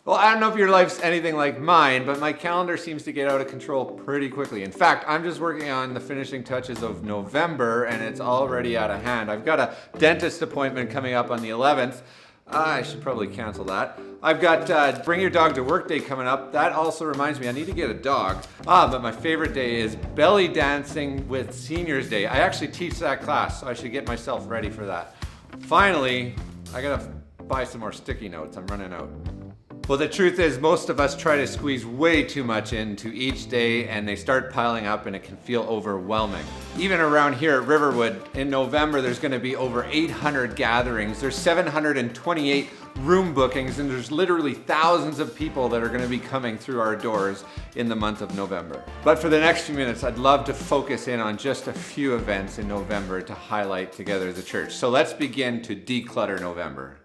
Well, I don't know if your life's anything like mine, but my calendar seems to get out of control pretty quickly. In fact, I'm just working on the finishing touches of November and it's already out of hand. I've got a dentist appointment coming up on the 11th. I should probably cancel that. I've got Bring Your Dog to Work Day coming up. That also reminds me I need to get a dog. But my favorite day is Belly Dancing with Seniors Day. I actually teach that class, so I should get myself ready for that. Finally, I gotta buy some more sticky notes. I'm running out. Well, the truth is most of us try to squeeze way too much into each day and they start piling up and it can feel overwhelming. Even around here at Riverwood, in November, there's gonna be over 800 gatherings. There's 728 room bookings and there's literally thousands of people that are gonna be coming through our doors in the month of November. But for the next few minutes, I'd love to focus in on just a few events in November to highlight together as a church. So let's begin to declutter November.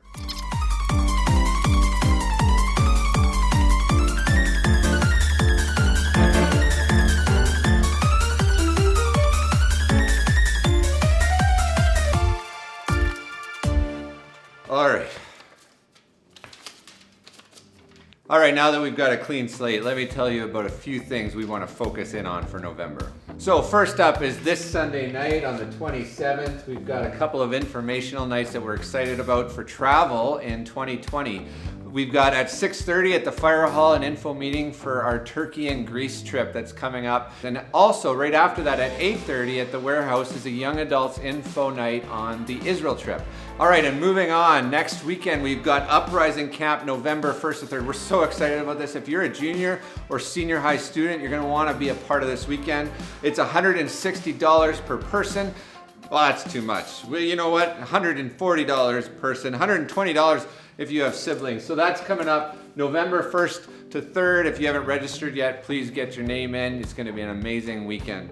All right, now that we've got a clean slate, let me tell you about a few things we want to focus in on for November. So first up is this Sunday night on the 27th. We've got a couple of informational nights that we're excited about for travel in 2020. We've got at 6:30 at the Fire Hall an info meeting for our Turkey and Greece trip that's coming up. And also right after that at 8:30 at the warehouse is a young adults info night on the Israel trip. All right, and moving on, next weekend we've got Uprising Camp November 1st to 3rd. We're so excited about this. If you're a junior or senior high student, you're gonna wanna be a part of this weekend. It's $160 per person. Well, that's too much. Well, you know what? $140 per person, $120 if you have siblings. So that's coming up November 1st to 3rd. If you haven't registered yet, please get your name in. It's gonna be an amazing weekend.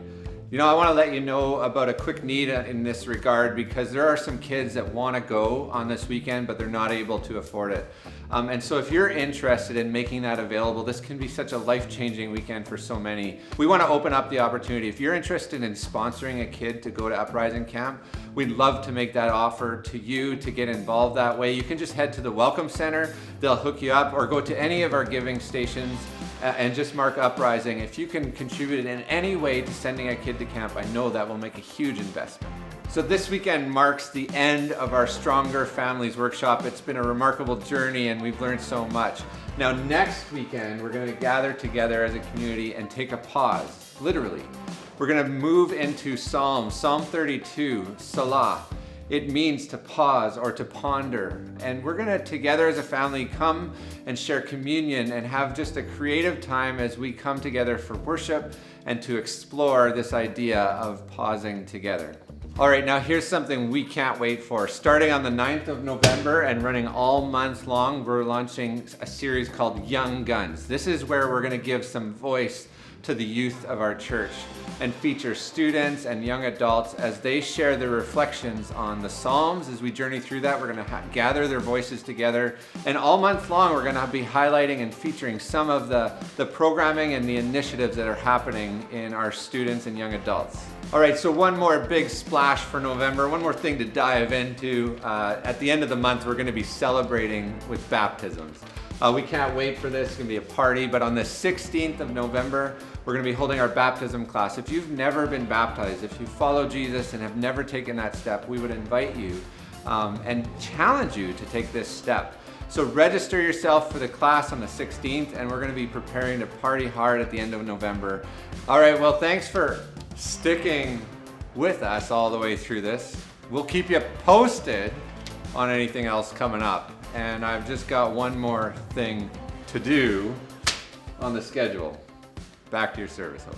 You know, I wanna let you know about a quick need in this regard because there are some kids that wanna go on this weekend, but they're not able to afford it. And so if you're interested in making that available, this can be such a life-changing weekend for so many. We wanna open up the opportunity. If you're interested in sponsoring a kid to go to Uprising Camp, we'd love to make that offer to you to get involved that way. You can just head to the Welcome Center, they'll hook you up, or go to any of our giving stations and just mark Uprising. If you can contribute in any way to sending a kid to camp, I know that will make a huge investment. So this weekend marks the end of our Stronger Families workshop. It's been a remarkable journey and we've learned so much. Now next weekend, we're gonna gather together as a community and take a pause, literally. We're gonna move into Psalm 32, Salah. It means to pause or to ponder. And we're gonna together as a family come and share communion and have just a creative time as we come together for worship and to explore this idea of pausing together. All right, now here's something we can't wait for. Starting on the 9th of November and running all month long, we're launching a series called Young Guns. This is where we're gonna give some voice to the youth of our church and feature students and young adults as they share their reflections on the Psalms. As we journey through that, we're gonna gather their voices together. And all month long, we're gonna be highlighting and featuring some of the programming and the initiatives that are happening in our students and young adults. All right, so one more big splash for November, one more thing to dive into. At the end of the month, we're gonna be celebrating with baptisms. We can't wait for this, it's gonna be a party, but on the 16th of November, we're gonna be holding our baptism class. If you've never been baptized, if you follow Jesus and have never taken that step, we would invite you and challenge you to take this step. So register yourself for the class on the 16th, and we're gonna be preparing to party hard at the end of November. All right, well, thanks for sticking with us all the way through this. We'll keep you posted on anything else coming up. And I've just got one more thing to do on the schedule. Back to your service host.